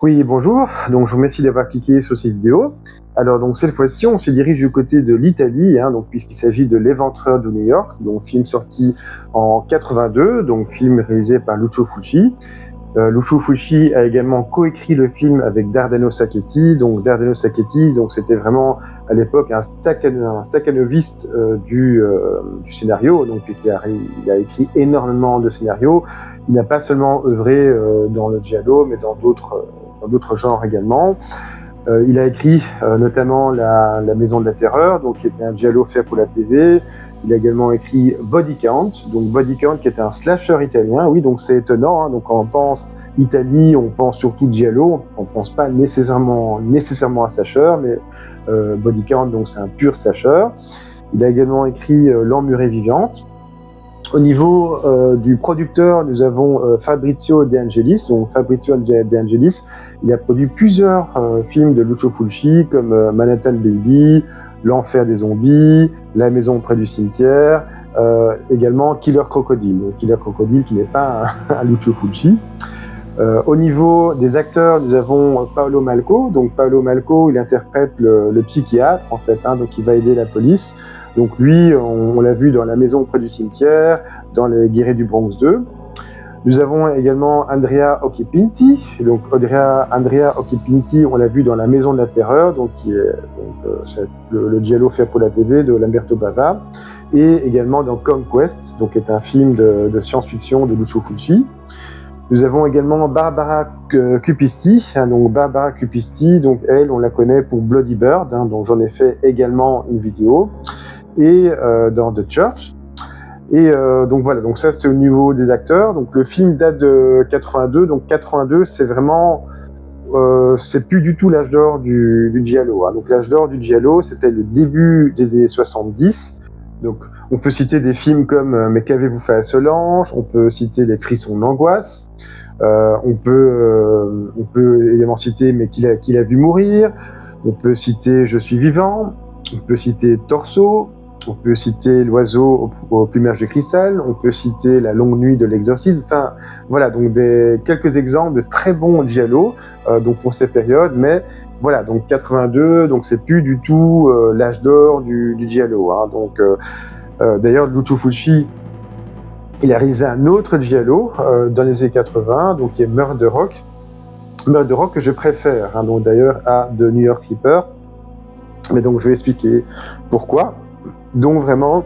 Oui, bonjour. Donc, je vous remercie d'avoir cliqué sur cette vidéo. Alors, donc, cette fois-ci, on se dirige du côté de l'Italie, donc, puisqu'il s'agit de L'Éventreur de New York, donc, film sorti en 82, donc, film réalisé par Lucio Fulci. Lucio Fulci a également coécrit le film avec Dardano Sacchetti. Donc, Dardano Sacchetti, donc, c'était vraiment, à l'époque, un staccanoviste du scénario. Donc, il a écrit énormément de scénarios. Il n'a pas seulement œuvré dans le giallo, mais dans d'autres genres également. Il a écrit notamment la Maison de la Terreur, donc qui était un giallo fait pour la TV. Il a également écrit Body Count, donc Body Count qui est un slasher italien. Oui, donc c'est étonnant. Donc quand on pense Italie, on pense surtout giallo. On pense pas nécessairement à slasher, mais Body Count, donc c'est un pur slasher. Il a également écrit L'Emmurée vivante. Au niveau du producteur, nous avons Fabrizio De Angelis. Donc Fabrizio De Angelis, il a produit plusieurs films de Lucio Fulci comme Manhattan Baby, L'Enfer des zombies, La maison près du cimetière, également Killer Crocodile. Donc, Killer Crocodile qui n'est pas un Lucio Fulci. Au niveau des acteurs, nous avons Paolo Malco. Donc Paolo Malco, il interprète le psychiatre en fait, donc il va aider la police. Donc lui, on l'a vu dans La maison près du cimetière, dans Les Guerriers du Bronx 2. Nous avons également Andrea Occhipinti. Donc Andrea Occhipinti, on l'a vu dans La maison de la terreur, donc qui est c'est le giallo fait pour la TV de Lamberto Bava, et également dans Conquest, donc qui est un film de science-fiction de Lucio Fulci. Nous avons également Barbara Cupisti. Donc Barbara Cupisti, donc elle, on la connaît pour Bloody Bird, dont j'en ai fait également une vidéo, et dans The Church. Et donc voilà, donc ça c'est au niveau des acteurs. Donc le film date de 82, donc 82 c'est vraiment c'est plus du tout l'âge d'or du giallo. Donc l'âge d'or du giallo, c'était le début des années 70. Donc on peut citer des films comme Mais qu'avez-vous fait à Solange, on peut citer Les frissons de l'angoisse, on peut également citer Mais qui l'a vu mourir, on peut citer Je suis vivant, on peut citer Torso, on peut citer L'oiseau au plumage de cristal, on peut citer La longue nuit de l'exorcisme. Enfin voilà, donc quelques exemples de très bons giallo donc pour cette période, mais voilà, donc 82, donc c'est plus du tout l'âge d'or du giallo. Donc d'ailleurs, Lucio Fulci, il a réalisé un autre giallo dans les années 80, donc qui est Murder Rock. Murder Rock que je préfère, donc d'ailleurs à The New York Ripper. Mais donc je vais expliquer pourquoi. Donc vraiment,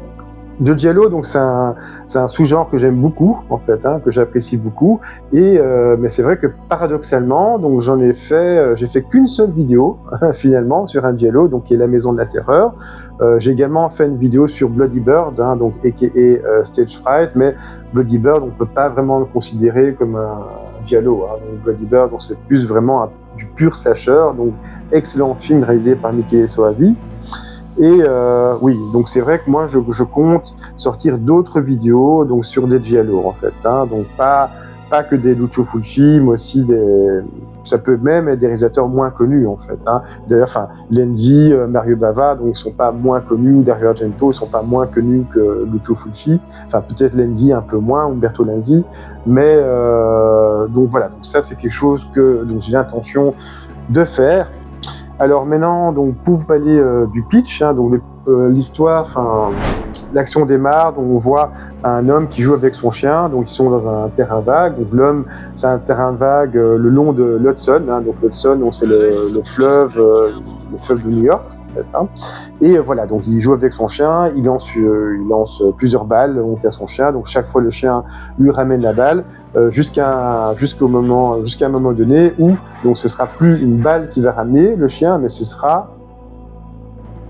le giallo, donc c'est un sous-genre que j'aime beaucoup en fait, que j'apprécie beaucoup. Et mais c'est vrai que paradoxalement, donc j'ai fait qu'une seule vidéo finalement sur un giallo, donc qui est La maison de la terreur. J'ai également fait une vidéo sur Bloody Bird, donc aka Stage Fright, mais Bloody Bird, on peut pas vraiment le considérer comme un giallo. Donc Bloody Bird, donc c'est plus vraiment du pur slasher. Donc excellent film réalisé par Michele Soavi. Et oui, donc c'est vrai que moi je compte sortir d'autres vidéos donc sur des giallo en fait, donc pas que des Lucio Fulci, mais aussi ça peut même être des réalisateurs moins connus en fait. D'ailleurs, Lenzi, Mario Bava, donc ils sont pas moins connus, ou Dario Argento, ils sont pas moins connus que Lucio Fulci. Enfin peut-être Lenzi un peu moins, Umberto Lenzi, mais donc voilà, donc ça c'est quelque chose que donc j'ai l'intention de faire. Alors maintenant, donc pour vous parler du pitch, donc l'histoire, l'action démarre, donc on voit un homme qui joue avec son chien, donc ils sont dans un terrain vague. Donc l'homme, c'est un terrain vague le long de l'Hudson, donc l'Hudson, c'est le fleuve de New York en fait. Et voilà, donc il joue avec son chien, il lance plusieurs balles donc à son chien, donc chaque fois le chien lui ramène la balle. Jusqu'à un moment donné où donc ce sera plus une balle qui va ramener le chien, mais ce sera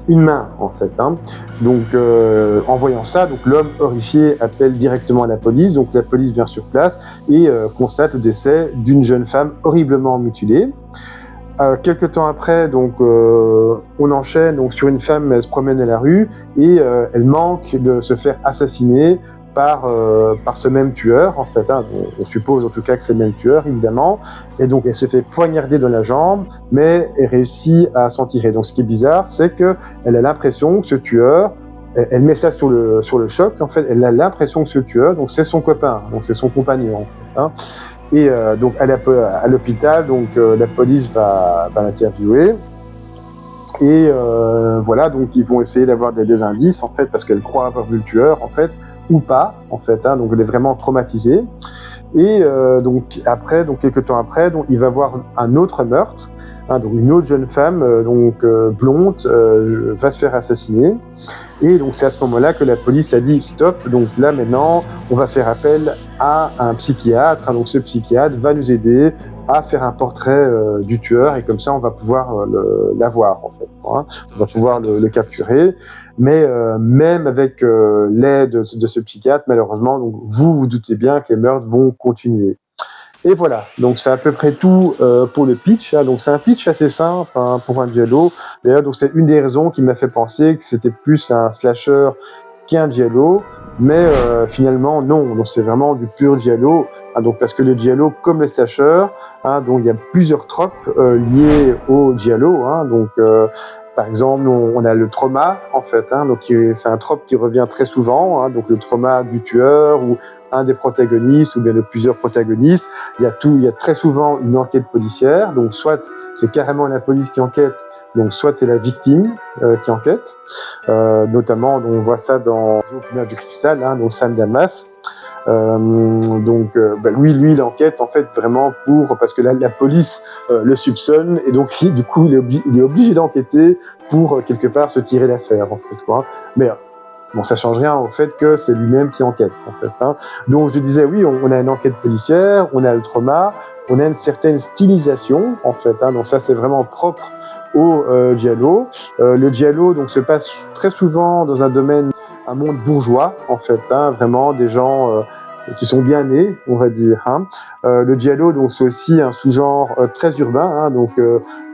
une main en fait. Donc en voyant ça, donc l'homme horrifié appelle directement la police. Donc la police vient sur place et constate le décès d'une jeune femme horriblement mutilée. Quelques temps après, donc on enchaîne donc sur une femme, elle se promène à la rue et elle manque de se faire assassiner par ce même tueur en fait. On suppose en tout cas que c'est le même tueur évidemment, et donc elle se fait poignarder dans la jambe, mais elle réussit à s'en tirer. Donc ce qui est bizarre, c'est que elle a l'impression que ce tueur, elle met ça sur le choc en fait, elle a l'impression que ce tueur, donc c'est son copain, donc c'est son compagnon en fait. Et donc à l'hôpital, donc la police va l'interviewer. Et voilà, donc ils vont essayer d'avoir des indices en fait, parce qu'elle croit avoir vu le tueur en fait, ou pas en fait. Hein, donc elle est vraiment traumatisée. Et donc après, donc quelques temps après, donc il va voir un autre meurtre. Hein, donc une autre jeune femme, blonde, va se faire assassiner. Et donc c'est à ce moment-là que la police a dit stop. Donc là maintenant, on va faire appel à un psychiatre. Hein, donc ce psychiatre va nous aider à faire un portrait du tueur, et comme ça on va pouvoir l'avoir en fait. Hein. On va pouvoir le capturer. Mais même avec l'aide de ce psychiatre, malheureusement, donc vous doutez bien que les meurtres vont continuer. Et voilà, donc c'est à peu près tout pour le pitch. Hein. Donc c'est un pitch assez simple hein, pour un giallo. D'ailleurs, donc c'est une des raisons qui m'a fait penser que c'était plus un slasher qu'un giallo. Mais finalement, non. Donc c'est vraiment du pur giallo. Hein, donc parce que le giallo, comme le slasher, hein, donc il y a plusieurs tropes liés au giallo. Hein, donc par exemple, on a le trauma en fait. Hein, donc c'est un trope qui revient très souvent. Hein, donc le trauma du tueur ou un des protagonistes ou bien de plusieurs protagonistes. Il y a très souvent une enquête policière, donc soit c'est carrément la police qui enquête, donc soit c'est la victime qui enquête. Notamment, on voit ça dans L'Opéra du Cristal, hein, donc Sam Damas. Lui, il enquête en fait vraiment parce que la police le soupçonne, et donc du coup il est obligé d'enquêter pour quelque part se tirer l'affaire en fait, quoi. Mais bon, ça change rien au fait que c'est lui-même qui enquête, en fait. Hein. Donc, je disais, oui, on a une enquête policière, on a le trauma, on a une certaine stylisation, en fait. Hein. Donc, ça, c'est vraiment propre au giallo. Le giallo, donc, se passe très souvent dans un monde bourgeois, en fait. Hein. Vraiment, des gens qui sont bien nés, on va dire. Hein. Le giallo, donc, c'est aussi un sous-genre très urbain. Hein. Donc,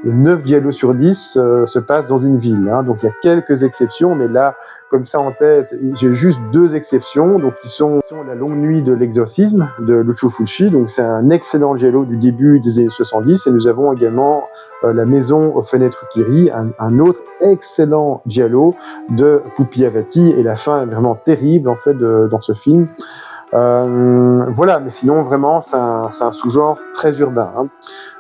9 giallo sur 10 se passe dans une ville. Hein. Donc, il y a quelques exceptions, mais là, comme ça en tête, j'ai juste 2 exceptions, donc qui sont La Longue Nuit de l'Exorcisme de Lucio Fulci, donc c'est un excellent giallo du début des années 70, et nous avons également La Maison aux Fenêtres qui rient, un autre excellent giallo de Pupi Avati, et la fin est vraiment terrible en fait dans ce film. Voilà, mais sinon vraiment c'est un sous-genre très urbain. Hein.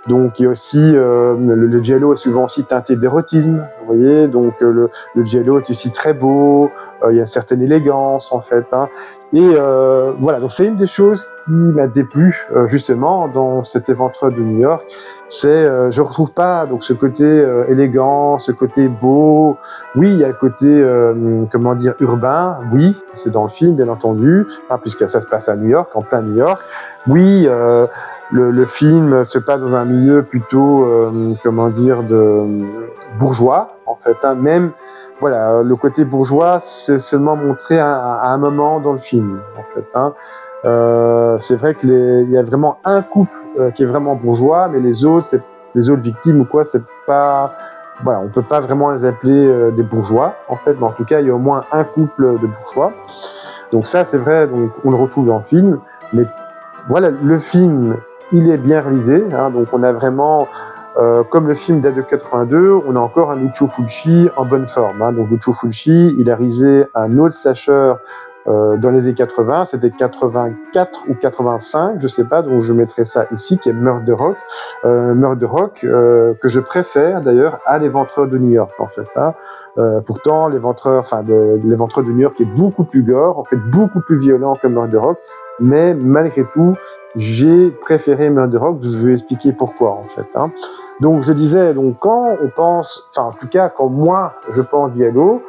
Donc il y a aussi le giallo est souvent aussi teinté d'érotisme, vous voyez. Donc le giallo est aussi très beau, il y a une certaine élégance en fait. Hein. Et voilà, donc c'est une des choses qui m'a déplu justement dans cet éventreur de New York. C'est je retrouve pas donc ce côté élégant, ce côté beau. Oui, il y a le côté comment dire urbain. Oui, c'est dans le film bien entendu, hein, puisque ça se passe à New York, en plein New York. Oui. Le film se passe dans un milieu plutôt, comment dire, de bourgeois, en fait. Hein. Même, voilà, le côté bourgeois, c'est seulement montré à un moment dans le film, en fait. Hein. C'est vrai qu'il y a vraiment un couple qui est vraiment bourgeois, mais les autres victimes ou quoi, c'est pas, voilà, on peut pas vraiment les appeler des bourgeois, en fait. Mais en tout cas, il y a au moins un couple de bourgeois. Donc ça, c'est vrai, donc on le retrouve dans le film, mais voilà, le film, il est bien réalisé, hein, donc on a vraiment, comme le film date de 82, on a encore un Lucio Fulci en bonne forme. Hein. Donc Lucio Fulci, il a réalisé un autre slasher dans les années 80, c'était 84 ou 85, je sais pas, donc je mettrai ça ici, qui est Murder Rock. Murder Rock, que je préfère d'ailleurs à L'Éventreur de New York, en fait. Hein. Pourtant, L'Éventreur de New York est beaucoup plus gore, en fait beaucoup plus violent que Murder Rock, mais malgré tout, j'ai préféré Murder Rock, je vais expliquer pourquoi en fait. Hein. Donc je disais, donc quand on pense, enfin en tout cas quand moi je pense giallo,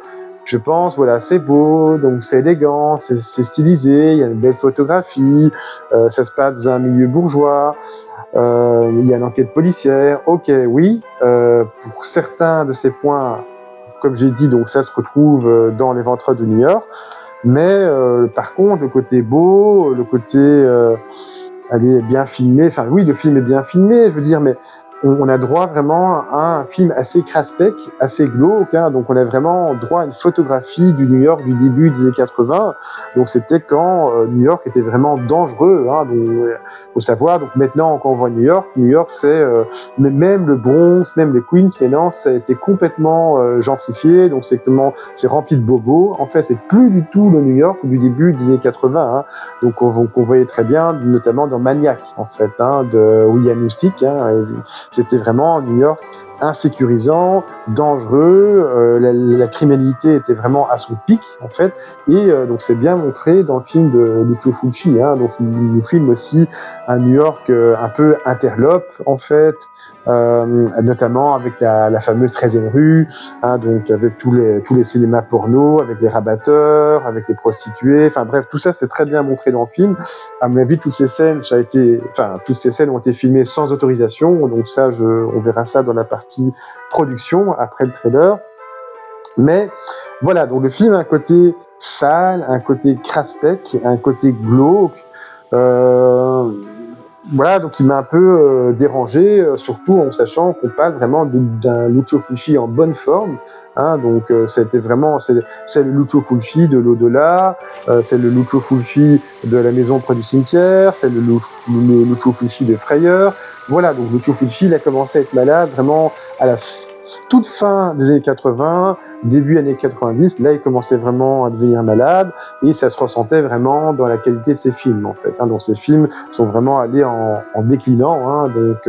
je pense voilà c'est beau, donc c'est élégant, c'est stylisé, il y a une belle photographie, ça se passe dans un milieu bourgeois, il y a une enquête policière, ok oui, pour certains de ces points, comme j'ai dit, donc ça se retrouve dans L'Éventreur de New York. Mais par contre, le côté beau, le côté elle est bien filmé. Enfin, oui, le film est bien filmé, je veux dire, mais on a droit vraiment à un film assez craspec, assez glauque, hein, donc on a vraiment droit à une photographie du New York du début des années 80. Donc c'était quand New York était vraiment dangereux. Hein, donc faut savoir. Donc maintenant quand on voit New York c'est même le Bronx, même les Queens, maintenant ça a été complètement gentrifié. Donc c'est rempli de bobos. En fait c'est plus du tout le New York du début des années 80. Hein, donc qu'on voyait très bien, notamment dans Maniac en fait, hein, de William Lustig. Hein, c'était vraiment New York insécurisant, dangereux, la criminalité était vraiment à son pic en fait, et donc c'est bien montré dans le film de Lucio Fulci, hein, donc il nous filme aussi un New York un peu interlope en fait, notamment avec la fameuse 13e rue, hein, donc avec tous les cinémas porno, avec les rabatteurs, avec les prostituées, enfin bref, tout ça c'est très bien montré dans le film. À mon avis, toutes ces scènes ont été filmées sans autorisation, donc ça, on verra ça dans la partie production après le trailer. Mais voilà, donc le film a un côté sale, un côté craspec, un côté glauque. Voilà, donc il m'a un peu dérangé, surtout en sachant qu'on parle vraiment d'un Lucio Fulci en bonne forme. Hein, donc c'était vraiment c'est le Lucio Fulci de l'au-delà, c'est le Lucio Fulci de la maison près du cimetière, c'est le Lucio Fulci de Frayeur. Voilà, donc Lucio Fulci il a commencé à être malade vraiment à la toute fin des années 80, début années 90. Là, il commençait vraiment à devenir malade et ça se ressentait vraiment dans la qualité de ses films en fait. Hein, donc ses films sont vraiment allés en déclinant, hein, donc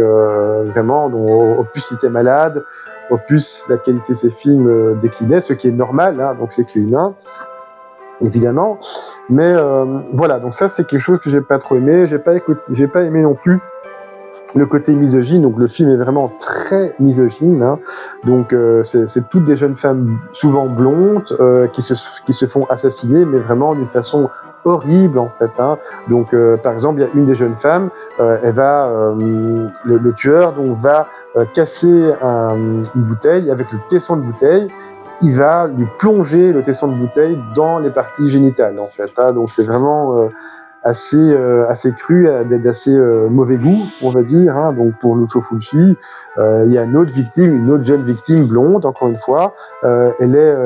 vraiment, donc, au plus il était malade, au plus la qualité de ses films déclinait, ce qui est normal, hein, donc c'est humain, évidemment. Mais voilà, donc ça c'est quelque chose que j'ai pas trop aimé. J'ai pas aimé non plus le côté misogyne. Donc le film est vraiment très misogyne, hein. Donc c'est toutes des jeunes femmes souvent blondes qui se font assassiner, mais vraiment d'une façon horrible en fait, hein. Donc par exemple il y a une des jeunes femmes, elle va le tueur donc va casser une bouteille avec le tesson de bouteille. Il va lui plonger le tesson de bouteille dans les parties génitales en fait, hein. Donc c'est vraiment assez cru, d'assez mauvais goût, on va dire, hein, donc pour Lucio Fulci. Il y a une autre jeune victime blonde, encore une fois. Elle est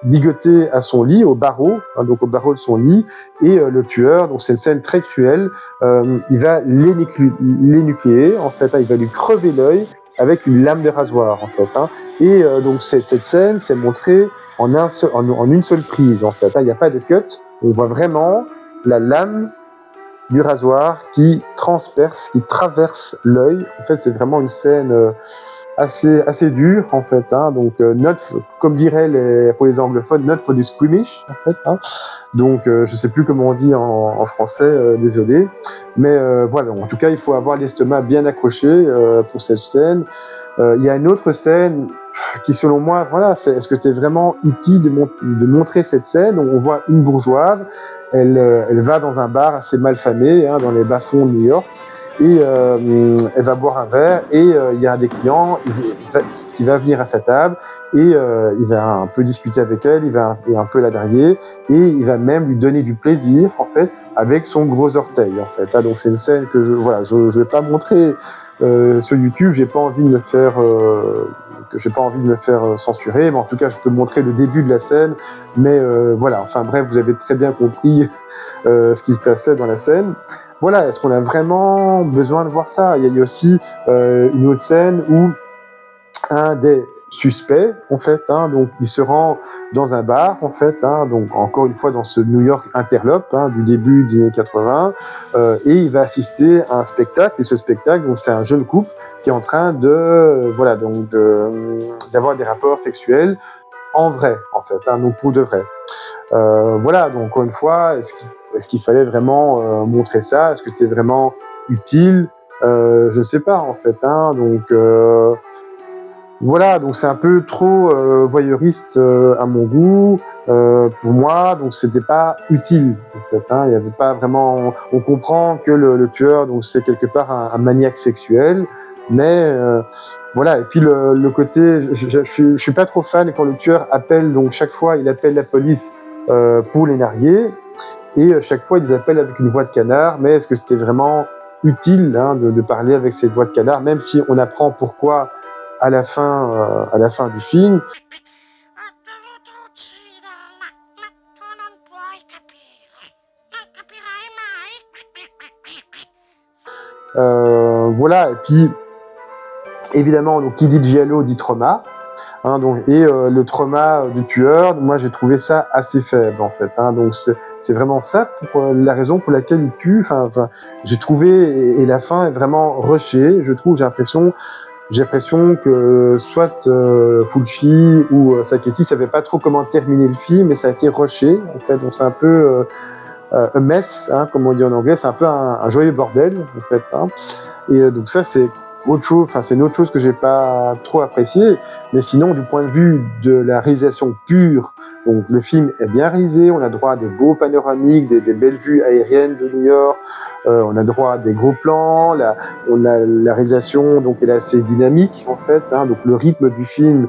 ligotée à son lit, au barreau, hein, donc au barreau de son lit, et le tueur, donc c'est une scène très cruelle, il va l'énucléer, en fait, hein, il va lui crever l'œil avec une lame de rasoir, en fait. Hein, et donc cette scène, c'est montré en une seule prise, en fait. Hein, il n'y a pas de cut, on voit vraiment la lame du rasoir qui transperce, qui traverse l'œil. En fait, c'est vraiment une scène assez dure, en fait. Hein. Donc, comme diraient pour les anglophones, not for the squeamish, en fait. Hein. Donc, je sais plus comment on dit en français, désolé. Mais voilà, en tout cas, il faut avoir l'estomac bien accroché pour cette scène. Il y a une autre scène qui, selon moi, voilà, est-ce que c'est vraiment utile de montrer cette scène? On voit une bourgeoise, elle va dans un bar assez mal famé, hein, dans les bas-fonds de New York, et elle va boire un verre, et il y a un des clients qui va venir à sa table, et il va un peu discuter avec elle, il va un peu la draguer, et il va même lui donner du plaisir, en fait, avec son gros orteil, en fait. Ah, donc c'est une scène que je vais pas montrer sur YouTube, j'ai pas envie de me faire censurer, mais en tout cas je peux montrer le début de la scène, mais voilà, enfin bref, vous avez très bien compris ce qui se passait dans la scène. Voilà, est-ce qu'on a vraiment besoin de voir ça? Il y a aussi une autre scène où un des suspects, en fait, hein, donc il se rend dans un bar, en fait, hein, donc encore une fois dans ce New York interlope, hein, du début des années 80, et il va assister à un spectacle, et ce spectacle, donc c'est un jeune couple qui est en train d'avoir des rapports sexuels en vrai, en fait, hein, donc pour de vrai. Voilà, donc encore une fois, est-ce qu'il fallait vraiment montrer ça? Est-ce que c'était vraiment utile? Je ne sais pas, en fait, hein, donc voilà, donc c'est un peu trop voyeuriste à mon goût, pour moi, donc c'était pas utile en fait. Hein, il y avait pas vraiment. On comprend que le tueur, donc c'est quelque part un maniaque sexuel, mais voilà. Et puis le côté, je suis pas trop fan quand le tueur appelle, donc chaque fois il appelle la police pour les narguer, et chaque fois ils appellent avec une voix de canard. Mais est-ce que c'était vraiment utile de parler avec cette voix de canard, même si on apprend pourquoi à la fin du film. Voilà, et puis évidemment, donc qui dit giallo dit trauma. Le trauma du tueur, moi j'ai trouvé ça assez faible en fait. Donc c'est vraiment ça pour la raison pour laquelle il tue. J'ai trouvé et la fin est vraiment rushée. J'ai l'impression que soit Fulci ou Sacchetti savaient pas trop comment terminer le film et ça a été rushé en fait. Donc c'est un peu a mess, comme on dit en anglais. C'est un peu un joyeux bordel en fait. Et donc ça c'est autre chose, c'est une autre chose que j'ai pas trop apprécié, mais sinon du point de vue de la réalisation pure, donc le film est bien réalisé, on a droit à des beaux panoramiques, des belles vues aériennes de New York, on a droit à des gros plans, la réalisation donc elle est assez dynamique en fait, donc le rythme du film,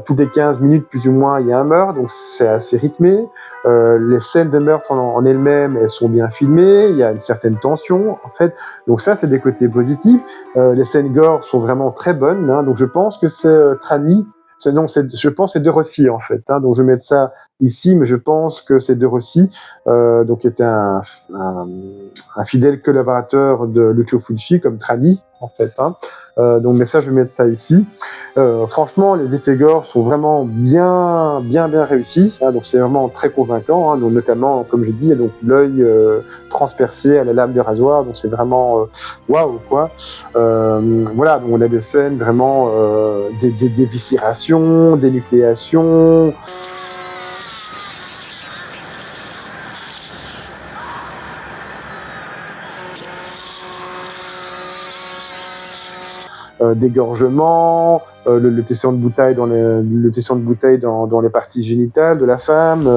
toutes les 15 minutes plus ou moins il y a un meurtre, donc c'est assez rythmé. Les scènes de meurtre en elles-mêmes, elles sont bien filmées, il y a une certaine tension en fait, donc ça c'est des côtés positifs. Les scènes gore sont vraiment très bonnes, donc je pense que c'est Trani, je pense que c'est De Rossi en fait, donc je vais mettre ça ici, mais je pense que c'est De Rossi, donc qui était un fidèle collaborateur de Lucio Fulci comme Trani en fait, donc mais ça je vais mettre ça ici. Franchement les effets gore sont vraiment bien réussis, donc c'est vraiment très convaincant, donc notamment comme je dis donc l'œil transpercé à la lame de rasoir, donc c'est vraiment waouh quoi. Voilà, donc on a des scènes vraiment des déviscérations, des nucléations. D'égorgement, le tesson de bouteille dans les parties génitales de la femme.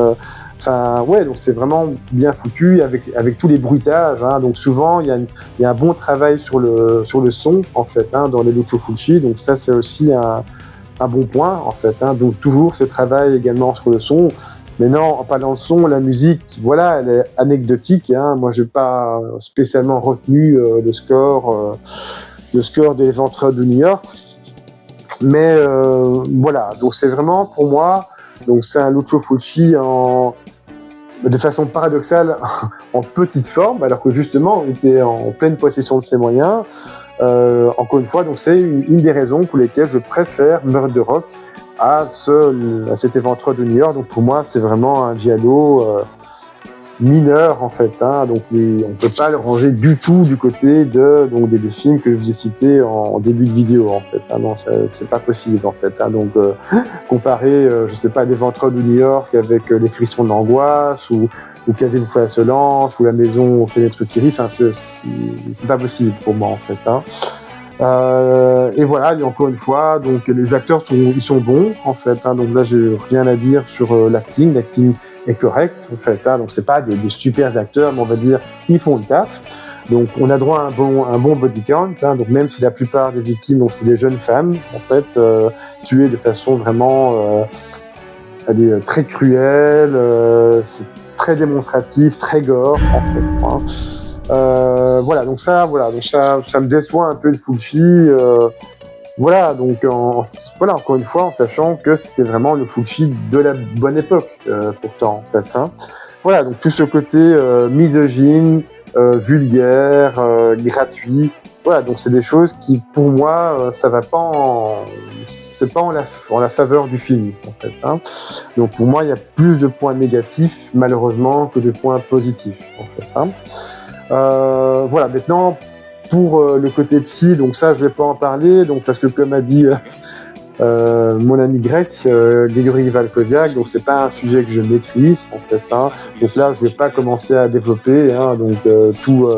Ouais, donc c'est vraiment bien foutu avec tous les bruitages. Donc souvent il y a un bon travail sur le son en fait dans les Lucio Fulci. Donc ça c'est aussi un bon point en fait. Donc toujours ce travail également sur le son. Mais non, pas dans le son, la musique, voilà, elle est anecdotique. Moi, j'ai pas spécialement retenu le score des Entrées de New York. Mais voilà, donc c'est vraiment pour moi, donc c'est un Lucio Fulci de façon paradoxale en petite forme, alors que justement on était en pleine possession de ses moyens. Encore une fois, donc c'est une des raisons pour lesquelles je préfère Murder Rock à cet Éventreur de New York. Donc pour moi, c'est vraiment un giallo mineur en fait, donc on peut pas le ranger du tout du côté des films que je vous ai cités en début de vidéo en fait, non c'est pas possible en fait, donc comparer je sais pas l'Éventreur de New York avec les Frissons de l'angoisse ou Qu'avez-vous fait à Solange ou La maison aux fenêtres qui rient, c'est pas possible pour moi en fait, et voilà, et encore une fois, donc les acteurs ils sont bons en fait, donc là j'ai rien à dire sur l'acting est correct en fait, donc c'est pas des super acteurs, mais on va dire ils font le taf. Donc on a droit à un bon body count, donc même si la plupart des victimes donc c'est des jeunes femmes en fait, tuées de façon vraiment très cruelle, c'est très démonstratif, très gore en fait. Voilà, donc ça me déçoit un peu de Fulci. Voilà, donc encore une fois, en sachant que c'était vraiment le Fulci de la bonne époque, pourtant, en fait. Voilà, donc tout ce côté misogyne, vulgaire, gratuit. Voilà, donc c'est des choses qui, pour moi, ça va pas c'est pas en la faveur du film, en fait. Donc pour moi, il y a plus de points négatifs, malheureusement, que de points positifs, en fait. Voilà, maintenant, pour le côté psy, donc ça, je vais pas en parler, donc parce que comme a dit mon ami grec, Grégory Valkoviak, donc c'est pas un sujet que je maîtrise, en fait. Donc là, je vais pas commencer à développer, donc tout,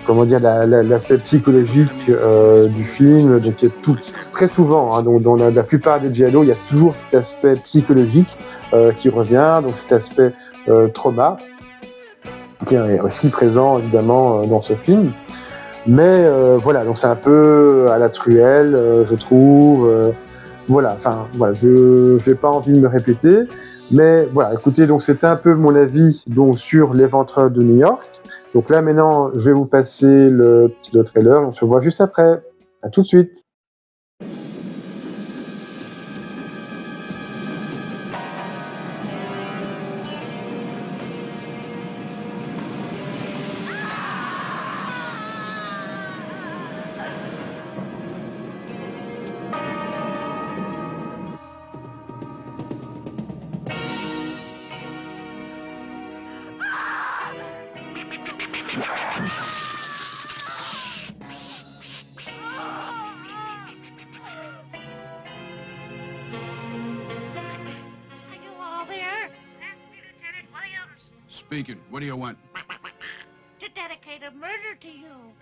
comment dire, l'aspect psychologique du film. Donc il y a très souvent, donc dans la plupart des giallo, il y a toujours cet aspect psychologique qui revient, donc cet aspect trauma qui est aussi présent évidemment dans ce film. Mais voilà, donc c'est un peu à la truelle, je trouve. Voilà, je n'ai pas envie de me répéter, mais voilà, écoutez, donc c'était un peu mon avis donc sur l'Éventreur de New York. Donc là, maintenant, je vais vous passer le trailer. On se voit juste après. À tout de suite. Speaking. What do you want? To dedicate a murder to you.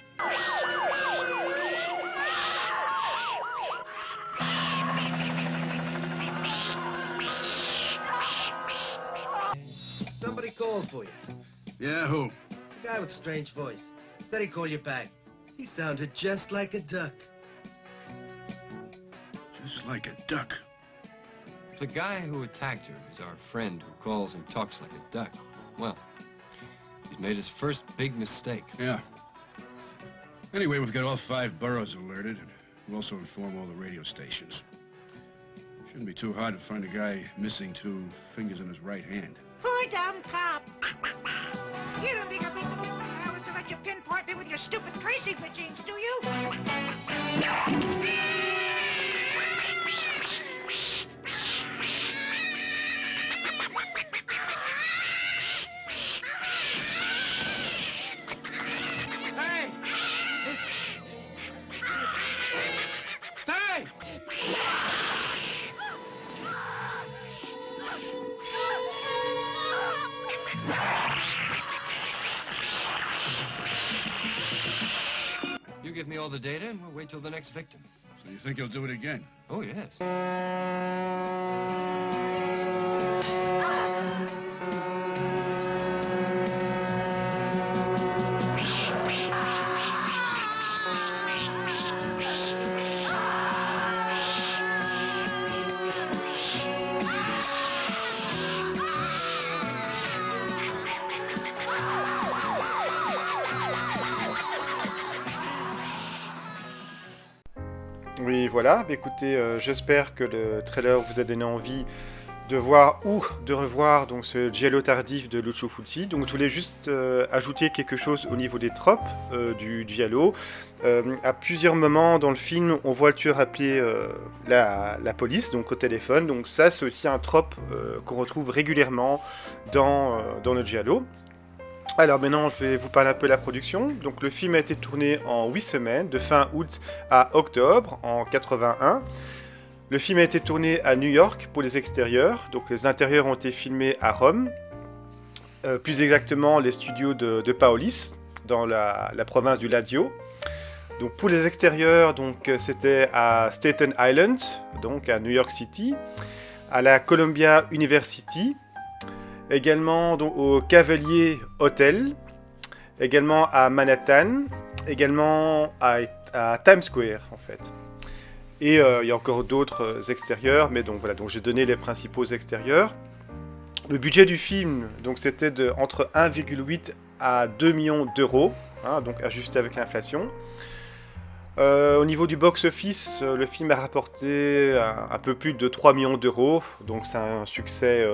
Somebody called for you. Yeah, who? A guy with a strange voice. Said he'd call you back. He sounded just like a duck. Just like a duck. The guy who attacked her is our friend who calls and talks like a duck. Well, he's made his first big mistake. Yeah. Anyway, we've got all 5 boroughs alerted, and we'll also inform all the radio stations. Shouldn't be too hard to find a guy missing 2 fingers in his right hand. Poor dumb cop. You don't think I'd be so hours to let you pinpoint me with your stupid tracing machines, do you? Hey! Hey! You give me all the data and we'll wait till the next victim. So you think he'll do it again? Oh, yes. Oui, voilà. Écoutez, j'espère que le trailer vous a donné envie de voir ou de revoir donc ce giallo tardif de Lucio Fulci. Donc je voulais juste ajouter quelque chose au niveau des tropes du giallo. À plusieurs moments dans le film, on voit le tueur appeler la police, donc au téléphone. Donc ça, c'est aussi un trope qu'on retrouve régulièrement dans le giallo. Alors maintenant, je vais vous parler un peu de la production. Donc le film a été tourné en 8 semaines, de fin août à octobre en 81. Le film a été tourné à New York pour les extérieurs, donc les intérieurs ont été filmés à Rome, plus exactement les studios de Paolis, dans la province du Lazio. Donc pour les extérieurs, donc c'était à Staten Island, donc à New York City, à la Columbia University, également donc, au Cavalier Hotel, également à Manhattan, également à Times Square en fait. Et il y a encore d'autres extérieurs, mais donc voilà, donc j'ai donné les principaux extérieurs. Le budget du film, donc c'était entre 1,8 à 2 millions d'euros, hein, donc ajusté avec l'inflation. Au niveau du box-office, le film a rapporté un peu plus de 3 millions d'euros, donc c'est un succès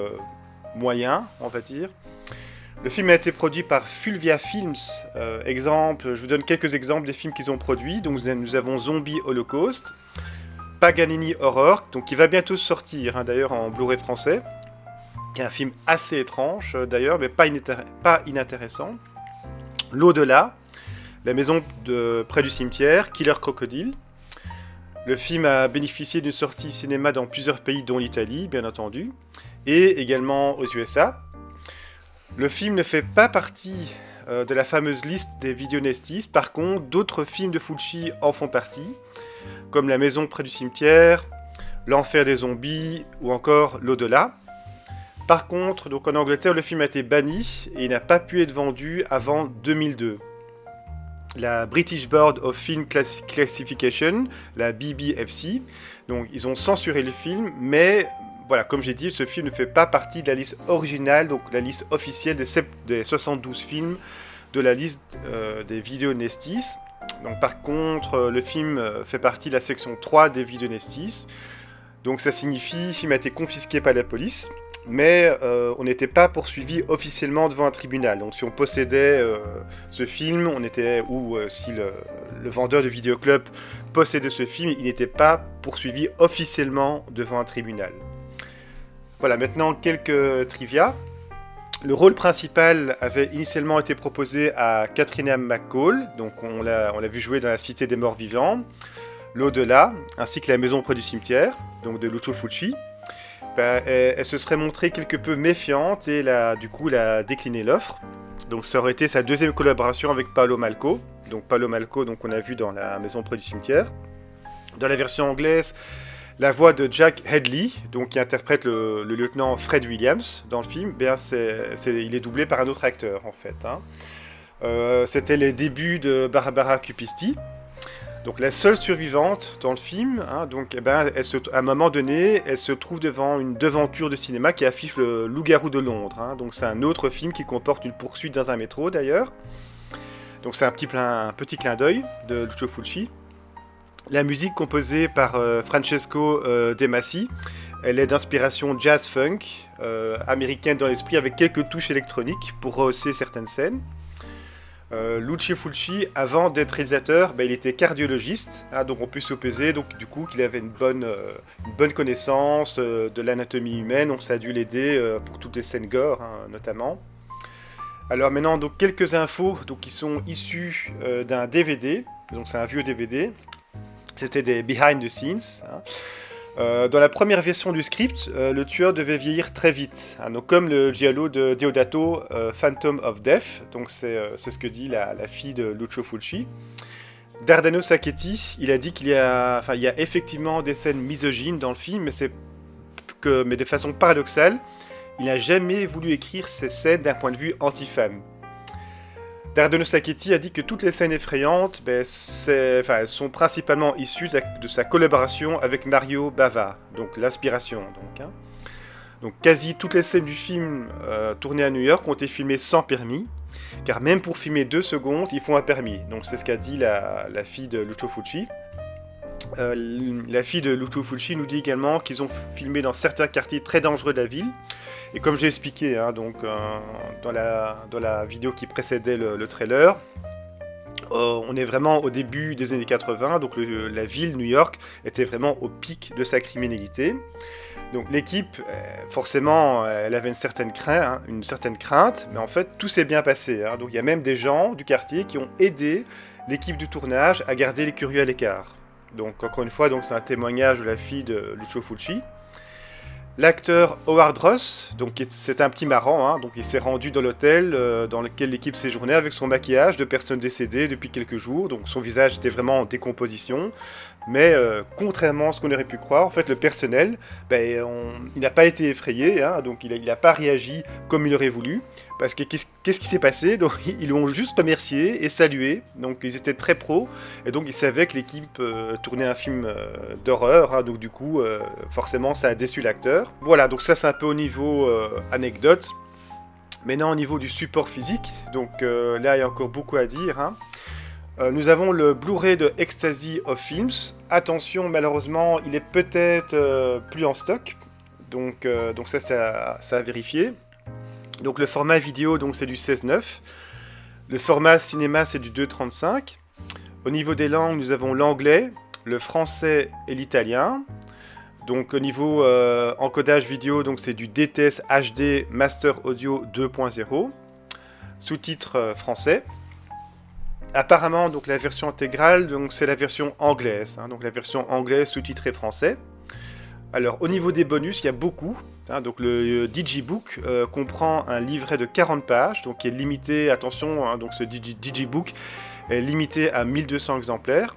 moyen, on va dire. Le film a été produit par Fulvia Films. Je vous donne quelques exemples des films qu'ils ont produits. Donc nous avons Zombie Holocaust, Paganini Horror, donc qui va bientôt sortir, hein, d'ailleurs en Blu-ray français, qui est un film assez étrange d'ailleurs, mais pas inintéressant. L'au-delà, La maison près du cimetière, Killer Crocodile. Le film a bénéficié d'une sortie cinéma dans plusieurs pays, dont l'Italie, bien entendu, et également aux USA. Le film ne fait pas partie de la fameuse liste des Videonestis. Par contre, d'autres films de Fulci en font partie, comme La maison près du cimetière, L'enfer des zombies ou encore L'au-delà. Par contre, donc en Angleterre, le film a été banni et il n'a pas pu être vendu avant 2002. La British Board of Film Classification, la BBFC, donc ils ont censuré le film, mais voilà, comme j'ai dit, ce film ne fait pas partie de la liste originale, donc la liste officielle des 72 films de la liste des vidéos Nestis. Donc par contre, le film fait partie de la section 3 des vidéos Nestis. Donc ça signifie, le film a été confisqué par la police, mais on n'était pas poursuivi officiellement devant un tribunal. Donc si on possédait ce film, si le vendeur de vidéoclub possédait ce film, il n'était pas poursuivi officiellement devant un tribunal. Voilà, maintenant quelques trivia. Le rôle principal avait initialement été proposé à Katrina McCall, donc on l'a vu jouer dans La Cité des Morts Vivants, L'Au-delà, ainsi que La Maison près du cimetière, donc de Lucio Fulci. Elle se serait montrée quelque peu méfiante et du coup elle a décliné l'offre. Donc ça aurait été sa deuxième collaboration avec Paolo Malco. Donc Paolo Malco, donc on a vu dans La Maison près du cimetière. Dans la version anglaise, la voix de Jack Hedley, donc qui interprète le lieutenant Fred Williams dans le film, il est doublé par un autre acteur en fait. C'était les débuts de Barbara Cupisti. Donc la seule survivante dans le film, à un moment donné, elle se trouve devant une devanture de cinéma qui affiche le Loup-garou de Londres. Donc c'est un autre film qui comporte une poursuite dans un métro d'ailleurs. Donc c'est un petit clin d'œil de Lucio Fulci. La musique composée par Francesco De Masi, elle est d'inspiration jazz-funk, américaine dans l'esprit, avec quelques touches électroniques pour rehausser certaines scènes. Lucio Fulci, avant d'être réalisateur, il était cardiologiste, donc on peut supposer du coup qu'il avait une bonne connaissance de l'anatomie humaine, donc ça a dû l'aider pour toutes les scènes gore notamment. Alors maintenant, donc, quelques infos qui sont issues d'un DVD, donc c'est un vieux DVD, c'était des behind the scenes. Dans la première version du script, le tueur devait vieillir très vite, donc comme le giallo de Deodato, Phantom of Death, donc c'est ce que dit la fille de Lucio Fulci. Dardano Sacchetti, il a dit qu'il y a effectivement des scènes misogynes dans le film, mais de façon paradoxale, il n'a jamais voulu écrire ces scènes d'un point de vue anti-femme. Dardano Sacchetti a dit que toutes les scènes effrayantes elles sont principalement issues de sa collaboration avec Mario Bava, donc l'inspiration. Donc quasi toutes les scènes du film tournées à New York ont été filmées sans permis, car même pour filmer 2 secondes, il faut un permis. Donc c'est ce qu'a dit la fille de Lucio Fulci. La fille de Lucio Fulci nous dit également qu'ils ont filmé dans certains quartiers très dangereux de la ville. Et comme j'ai expliqué dans la vidéo qui précédait le trailer, on est vraiment au début des années 80, donc la ville, New York, était vraiment au pic de sa criminalité. Donc l'équipe, forcément, elle avait une certaine crainte, mais en fait, tout s'est bien passé. Donc il y a même des gens du quartier qui ont aidé l'équipe du tournage à garder les curieux à l'écart. Donc encore une fois, c'est un témoignage de la fille de Lucio Fulci. L'acteur Howard Ross, c'est un petit marrant, donc il s'est rendu dans l'hôtel dans lequel l'équipe séjournait avec son maquillage de personnes décédées depuis quelques jours, donc son visage était vraiment en décomposition, mais contrairement à ce qu'on aurait pu croire, en fait le personnel, il n'a pas été effrayé, donc il n'a pas réagi comme il aurait voulu, parce que qu'est-ce qui s'est passé? Donc ils l'ont juste remercié et salué, donc ils étaient très pros, et donc ils savaient que l'équipe tournait un film d'horreur, donc du coup forcément ça a déçu l'acteur. Voilà, donc ça c'est un peu au niveau anecdote. Maintenant au niveau du support physique, donc là il y a encore beaucoup à dire. Nous avons le Blu-ray de Ecstasy of Films. Attention, malheureusement, il est peut-être plus en stock, donc ça à vérifier. Donc le format vidéo, c'est du 16:9. Le format cinéma, c'est du 2:35. Au niveau des langues, nous avons l'anglais, le français et l'italien. Donc au niveau encodage vidéo, c'est du DTS HD Master Audio 2.0. Sous-titres français. Apparemment, la version intégrale, c'est la version anglaise. Donc la version anglaise sous-titrée français. Alors au niveau des bonus, il y a beaucoup. Donc le Digibook comprend un livret de 40 pages, donc qui est limité, attention, donc ce Digibook est limité à 1200 exemplaires.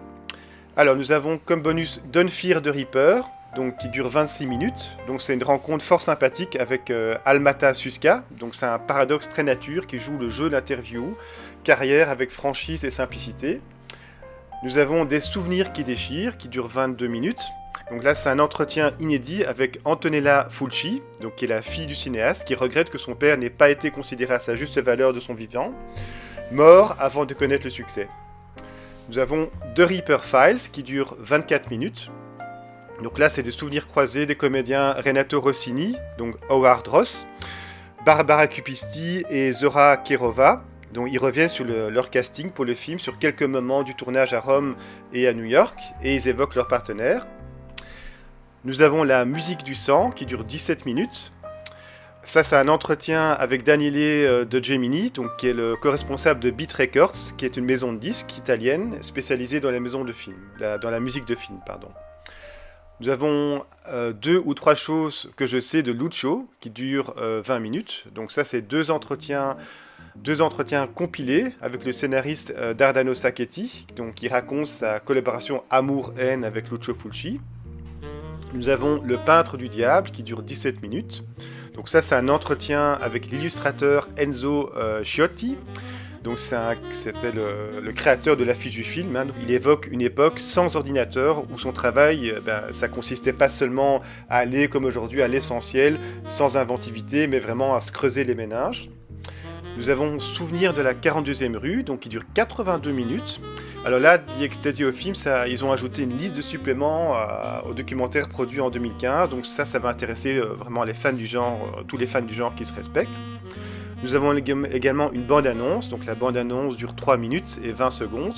Alors nous avons comme bonus Don't Fear the Reaper, donc qui dure 26 minutes. Donc c'est une rencontre fort sympathique avec Almata Suska, donc c'est un paradoxe très nature qui joue le jeu d'interview, carrière avec franchise et simplicité. Nous avons Des souvenirs qui déchirent, qui dure 22 minutes. Donc là, c'est un entretien inédit avec Antonella Fulci, qui est la fille du cinéaste, qui regrette que son père n'ait pas été considéré à sa juste valeur de son vivant. mort avant de connaître le succès. Nous avons The Reaper Files qui dure 24 minutes. Donc là, c'est des souvenirs croisés des comédiens Renato Rossini, donc Howard Ross, Barbara Cupisti et Zora Kerova. Donc ils reviennent sur leur casting pour le film, sur quelques moments du tournage à Rome et à New York, et ils évoquent leurs partenaires. Nous avons la musique du sang qui dure 17 minutes. Ça, c'est un entretien avec Daniele de Gemini, donc, qui est le co-responsable de Beat Records, qui est une maison de disques italienne spécialisée dans dans la musique de film. Nous avons 2 ou 3 choses que je sais de Lucio, qui durent 20 minutes. Donc ça, c'est deux entretiens compilés avec le scénariste Dardano Sacchetti, donc, qui raconte sa collaboration Amour-haine avec Lucio Fulci. Nous avons Le peintre du diable, qui dure 17 minutes. Donc ça, c'est un entretien avec l'illustrateur Enzo Ciotti. Donc c'était le créateur de l'affiche du film. Donc il évoque une époque sans ordinateur où son travail, ça consistait pas seulement à aller comme aujourd'hui à l'essentiel, sans inventivité, mais vraiment à se creuser les méninges. Nous avons Souvenir de la 42e rue, donc qui dure 82 minutes. Alors là, The Ecstasy of Film, ils ont ajouté une liste de suppléments au documentaire produit en 2015. Donc ça va intéresser vraiment les fans du genre, tous les fans du genre qui se respectent. Nous avons également une bande-annonce, donc la bande-annonce dure 3 minutes et 20 secondes.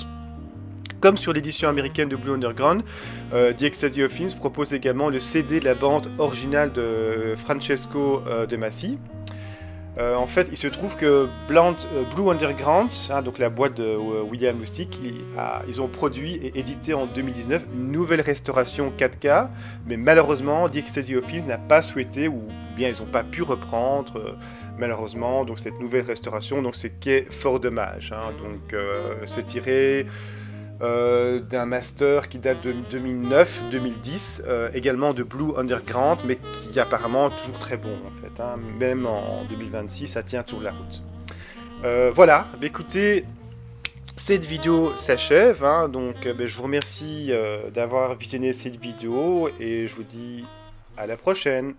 Comme sur l'édition américaine de Blue Underground, The Ecstasy of Films propose également le CD de la bande originale de Francesco De Masi. En fait, il se trouve que Blue Underground, donc la boîte de William Lustig, ils ont produit et édité en 2019 une nouvelle restauration 4K, mais malheureusement, The Ecstasy of Films n'a pas souhaité, ou bien ils n'ont pas pu reprendre, malheureusement, donc cette nouvelle restauration, donc c'est qui est fort dommage. Donc c'est tiré d'un master qui date de 2009-2010, également de Blue Underground, mais qui est apparemment toujours très bon en fait. Même en 2026, ça tient toujours la route. Voilà, écoutez, cette vidéo s'achève, donc je vous remercie d'avoir visionné cette vidéo et je vous dis à la prochaine.